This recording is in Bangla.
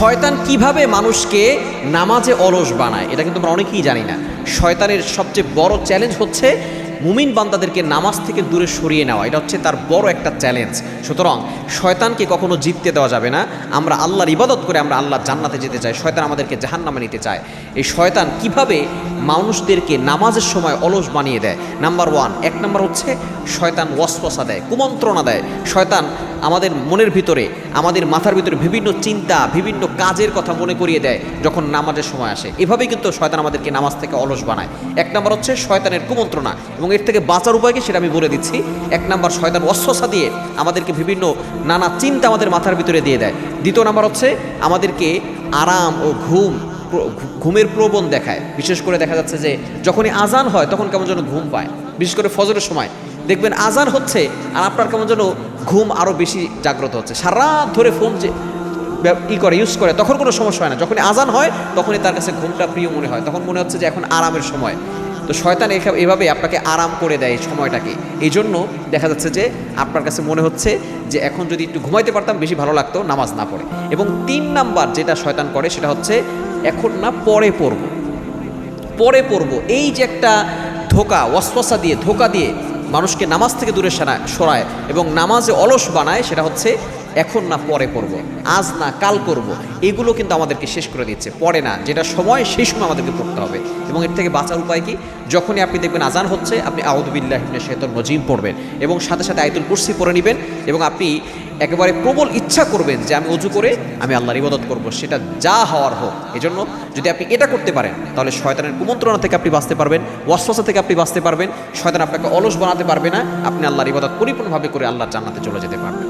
শয়তান কিভাবে মানুষকে নামাজে অলস বানায় এটা কিন্তু আমরা অনেকেই জানি না। শয়তানের সবচেয়ে বড় চ্যালেঞ্জ হচ্ছে মুমিন বান্দাদেরকে নামাজ থেকে দূরে সরিয়ে নেওয়া। এটা হচ্ছে তার বড় একটা চ্যালেঞ্জ। সুতরাং শয়তানকে কখনো জিততে দেওয়া যাবে না। আমরা আল্লাহর ইবাদত করে আমরা আল্লাহর জান্নাতে যেতে চাই, শয়তান আমাদেরকে জাহান্নামে নিতে চায়। এই শয়তান কিভাবে মানুষদেরকে নামাজের সময় অলস বানিয়ে দেয়? নাম্বার ওয়ান, এক নাম্বার হচ্ছে শয়তান ওয়াসওয়াসা দেয়, কুমন্ত্রণা দেয়। শয়তান আমাদের মনের ভিতরে, আমাদের মাথার ভিতরে বিভিন্ন চিন্তা, বিভিন্ন কাজের কথা মনে করিয়ে দেয় যখন নামাজের সময় আসে। এভাবেই কিন্তু শয়তান আমাদেরকে নামাজ থেকে অলস বানায়। এক নাম্বার হচ্ছে শয়তানের কুমন্ত্রণা, এবং এর থেকে বাঁচার উপায় কি সেটা আমি বলে দিচ্ছি। এক নাম্বার, শয়তান ওয়াসওয়াসা দিয়ে আমাদেরকে বিভিন্ন নানা চিন্তা আমাদের মাথার ভিতরে দিয়ে দেয়। দ্বিতীয় নাম্বার হচ্ছে আমাদেরকে আরাম ও ঘুমের প্রবণ দেখায়। বিশেষ করে দেখা যাচ্ছে যে যখনই আজান হয় তখন কেমন যেন ঘুম পায়। বিশেষ করে ফজরের সময় দেখবেন আজান হচ্ছে আর আপনার কেমন যেন ঘুম আরও বেশি জাগ্রত হচ্ছে। সারা রাত ধরে ফোন যে ইউজ করে তখন কোনো সমস্যা হয় না, যখনই আজান হয় তখনই তার কাছে ঘুমটা প্রিয় মনে হয়, তখন মনে হচ্ছে যে এখন আরামের সময়। তো শয়তান এভাবে আপনাকে আরাম করে দেয় এই সময়টাকে। এই জন্য দেখা যাচ্ছে যে আপনার কাছে মনে হচ্ছে যে এখন যদি একটু ঘুমাইতে পারতাম বেশি ভালো লাগতো নামাজ না পড়ে। এবং তিন নাম্বার যেটা শয়তান করে সেটা হচ্ছে এখন না পরে পড়বো। এই যে একটা ওয়াসওয়াসা দিয়ে ধোকা দিয়ে মানুষকে নামাজ থেকে দূরে সরায় এবং নামাজে অলস বানায়, সেটা হচ্ছে এখন না পরে পড়ব, আজ না কাল করব। এগুলো কিন্তু আমাদেরকে শেষ করে দিচ্ছে। পরে না, যেটা সময় সেই সময় আমাদেরকে পড়তে হবে। এবং এর থেকে বাঁচার উপায় কি? যখনই আপনি দেখবেন আজান হচ্ছে আপনি আউযু বিল্লাহি মিনাশ শাইতানির রাজিম পড়বেন এবং সাথে সাথে আয়াতুল কুরসি পড়ে নেবেন এবং আপনি একেবারে প্রবল ইচ্ছা করবেন যে আমি ওযু করে আমি আল্লাহর ইবাদত করব, সেটা যা হওয়ার হোক। এজন্য যদি আপনি এটা করতে পারেন তাহলে শয়তানের কুমন্ত্রণা থেকে আপনি বাঁচতে পারবেন, ওয়াসওয়াসা থেকে আপনি বাঁচতে পারবেন, শয়তান আপনাকে অলস বানাতে পারবে না, আপনি আল্লাহর ইবাদত পরিপূর্ণভাবে করে আল্লাহর জান্নাতে চলে যেতে পারবেন।